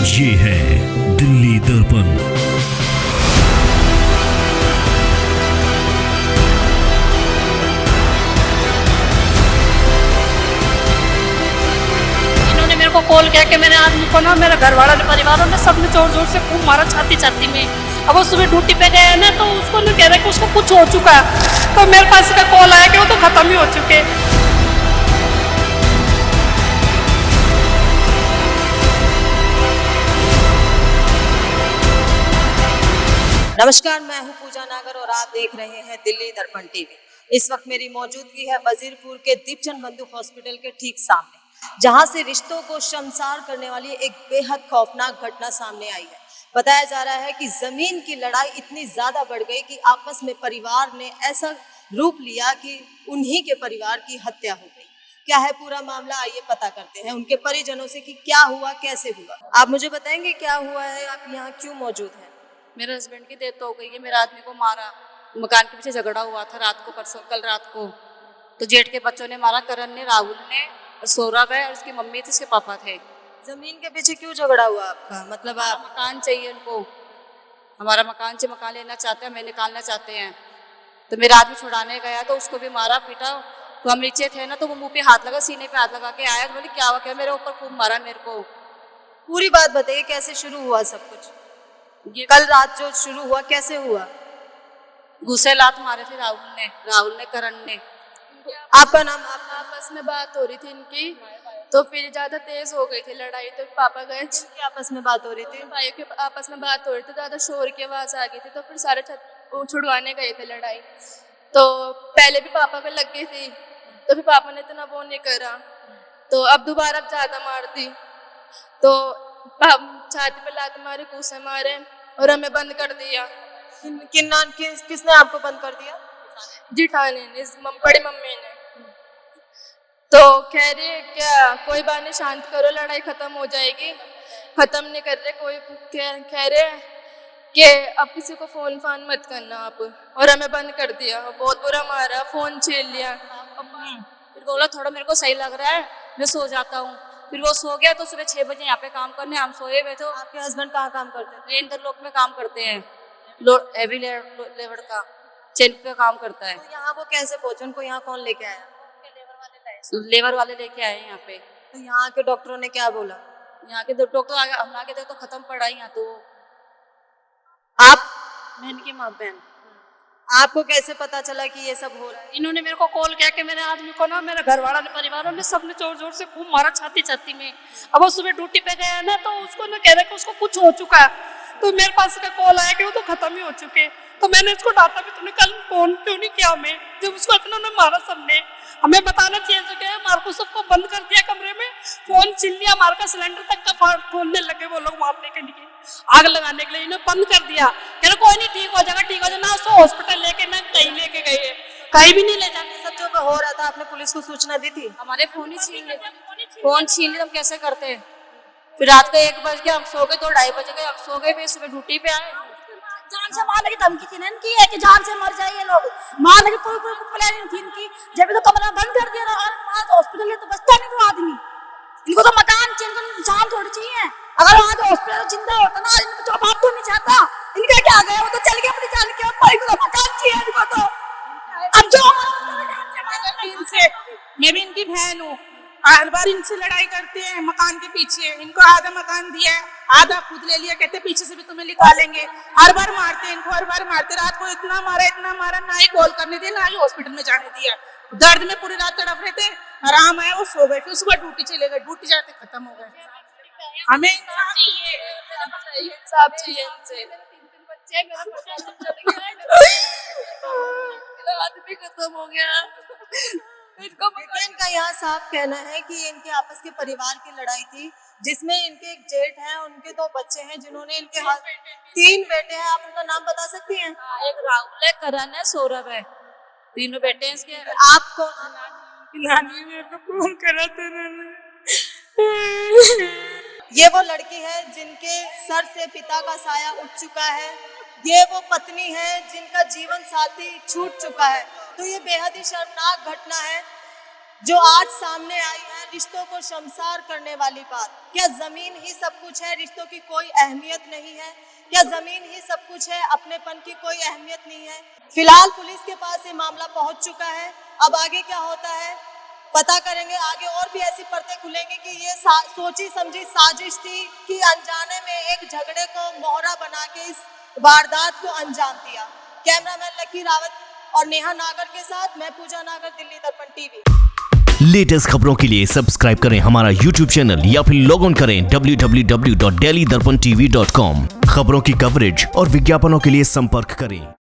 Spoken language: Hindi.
ये है दिल्ली दर्पण। इन्होंने मेरे को कॉल किया कि मेरे आदमी को ना मेरे घर वाला ने परिवारों ने सबने जोर जोर से खूब मारा छाती छाती में। अब वो सुबह ड्यूटी पे गया है ना, तो उसको ना कह रहा है कि उसको कुछ हो चुका है। तो मेरे पास का कॉल आया कि वो तो खत्म ही हो चुके। नमस्कार, मैं हूं पूजा नागर और आप देख रहे हैं दिल्ली दर्पण टीवी। इस वक्त मेरी मौजूदगी है वजीरपुर के दीपचंद बंधु हॉस्पिटल के ठीक सामने, जहां से रिश्तों को शर्मसार करने वाली एक बेहद खौफनाक घटना सामने आई है। बताया जा रहा है कि जमीन की लड़ाई इतनी ज्यादा बढ़ गई कि आपस में परिवार ने ऐसा रूप लिया कि उन्हीं के परिवार की हत्या हो गई। क्या है पूरा मामला, आइए पता करते हैं उनके परिजनों से कि क्या हुआ, कैसे हुआ। आप मुझे बताएंगे क्या हुआ है, आप यहाँ क्यों मौजूद हैं? मेरे हस्बैंड की डेथ हो गई है। मेरे आदमी को मारा, मकान के पीछे झगड़ा हुआ था रात को, परसों कल रात को। तो जेठ के बच्चों ने मारा, करण ने, राहुल ने, सौरभ है और उसकी मम्मी थी, उसके पापा थे। जमीन के पीछे क्यों झगड़ा हुआ आपका? मतलब आप मकान चाहिए उनको, हमारा मकान से मकान लेना चाहते हैं, हमें निकालना चाहते हैं। तो मेरा आदमी छुड़ाने गया तो उसको भी मारा पीटा। तो हम नीचे थे ना, तो वो मुंह पे हाथ लगा, सीने पे हाथ लगा के आया। बोले क्या हुआ, क्या? मेरे ऊपर खूब मारा मेरे को। पूरी बात बताइए, कैसे शुरू हुआ सब कुछ? ये कल रात जो शुरू हुआ कैसे हुआ? घुसे लात मारे थे राहुल ने, करण ने। आपका नाम? आपस में बात हो रही थी इनकी, तो फिर ज्यादा तेज हो गई थी लड़ाई। तो पापा गए, की आपस में बात हो रही थी? भाइयों के आपस में बात हो रही थी, ज्यादा शोर की आवाज आ गई थी। तो फिर सारे वो छुड़वाने गए थे लड़ाई। तो पहले भी पापा को लग गई थी, तो फिर पापा ने इतना वो नहीं करा। तो अब दोबारा ज्यादा मार दी। तो छाती पे लात मारे, कूसे मारे और हमें बंद कर दिया। किसने आपको बंद कर दिया? जिठानी ने, बड़ी मम्मी ने। तो कह रही है क्या, कोई बात नहीं, शांत करो, लड़ाई खत्म हो जाएगी। खत्म नहीं कर रहे कोई। कह रहे हैं कि अब किसी को फोन फान मत करना आप, और हमें बंद कर दिया। बहुत बुरा मारा, फोन छीन लिया। फिर बोला थोड़ा मेरे को सही लग रहा है, मैं सो जाता हूँ। फिर वो सो गया। तो सुबह 6 बजे यहाँ पे काम करने हम सोए हुए थे। आपके हस्बैंड कहाँ काम करते थे? वे इंदर लोक में काम करते हैं, हैवी लेबर का चेन पे काम करता है। तो यहाँ वो कैसे पहुंचे? उनको यहाँ कौन लेके आया? लेबर वाले लेके आए यहाँ पे। तो यहाँ के डॉक्टरों ने क्या बोला? यहाँ के डॉक्टर आगे, हम आगे थे तो खत्म पड़ा ही यहाँ। तो आप बहन की माँ बहन। आपको कैसे पता चला कि ये सब हो रहा है? इन्होंने मेरे को कॉल किया कि मेरे आदमी को ना मेरे घर वाला ने, परिवारों ने सबने जोर जोर से खूब मारा छाती छाती में। अब वो सुबह ड्यूटी पे गया है ना, तो उसको ना कह रहा है कि उसको कुछ हो चुका है। तो मेरे पास का कॉल आया कि वो तो खत्म ही हो चुके। तो मैंने उसको डांटा भी, तूने कल फोन क्यों नहीं किया हमें, जब उसको इतना ने मारा सबने। हमें बताना चाहिए तो क्या है। मार को सबको बंद कर दिया कमरे में, फोन छीन लिया, मार का सिलेंडर तक का खोलने लगे वो लोग मारने के लिए, आग लगाने के लिए। इन्हें बंद कर दिया। कह रहे कोई नहीं, ठीक हो जाएगा, ठीक हो जाएगा। ना उसको हॉस्पिटल लेके ना कहीं लेके गए, कहीं भी नहीं ले जाते। सब जो हो रहा था आपने पुलिस को सूचना दी थी? हमारे फोन ही छीन ले, फोन छीन ले, हम कैसे करते। फिर रात को 1 बज गया, हम सो गए। 2-2:30 बज गए, हम सो गए। फिर सुबह ड्यूटी पे आए। जान से मारने की धमकी थी ना इनकी, है कि जान से मर जाए ये लोग। मारने की कोई प्लान नहीं थी इनकी। जब तो कमरा बंद कर दिया और वहाँ हॉस्पिटल है तो बचता नहीं वो आदमी। इनको तो मकान चाहिए, इनको इंसान थोड़ी चाहिए। अगर वहाँ तो हॉस्पिटल जिंदा होता ना, इनको तो बाप तो नहीं चाहता। इनका क्या गया, वो तो चल गया अपनी जान के ऊपर। इनको तो मकान चाहिए इनको तो। अब जो इनसे, मैं भी इनकी बहन हूँ। हर बार इनसे लड़ाई करते हैं मकान के पीछे। इनको आधा मकान दिया है, आधा खुद ले लिया। कहते पीछे से भी तुम्हें निकालेंगे। हर बार मारते हैं इनको, हर बार मारते। रात को इतना मारा, ना ही कॉल करने दिया, ना ही हॉस्पिटल में जाने दिया। दर्द में पूरी रात तड़प रहे थे। आराम आया, वो सो गए। फिर सुबह ड्यूटी चले गए, ड्यूटी जाते खत्म हो गए। हमें इंसाफ चाहिए, इंसाफ चाहिए इनसे। 3 बच्चे, मेरा आदमी खत्म हो गया। इनको देखिए, इनका यहाँ साफ कहना है कि इनके आपस के परिवार की लड़ाई थी, जिसमें इनके एक जेठ हैं, उनके 2 बच्चे हैं, जिन्होंने इनके 3 बेटे हैं। आप उनका नाम बता सकती हैं? एक राहुल है, करण है, सौरभ है, तीनों बेटे हैं इसके। आपको नानी मेरे को फोन करा था ये वो लड़की है जिनके सर से पिता का साया उठ चुका है। ये वो पत्नी है जिनका जीवन साथी छूट चुका है। तो ये बेहद ही शर्मनाक घटना है। जो आज सामने आई है, रिश्तों को शर्मसार करने वाली बात। क्या जमीन ही सब कुछ है, रिश्तों की कोई अहमियत नहीं है? क्या जमीन ही सब कुछ है, अपनेपन की कोई अहमियत नहीं है? फिलहाल पुलिस के पास ये मामला पहुंच चुका है। अब आगे क्या होता है पता करेंगे। आगे और भी ऐसी परतें खुलेंगी कि ये सोची समझी साजिश थी कि अनजाने में एक झगड़े को मोहरा बना के इस वारदात को अंजाम दिया। कैमरामैन लकी रावत और नेहा नागर के साथ मैं पूजा नागर, दिल्ली दर्पण टीवी। लेटेस्ट खबरों के लिए सब्सक्राइब करें हमारा YouTube चैनल या फिर लॉग ऑन करें www.delhidarpantv.com। खबरों की कवरेज और विज्ञापनों के लिए संपर्क करें।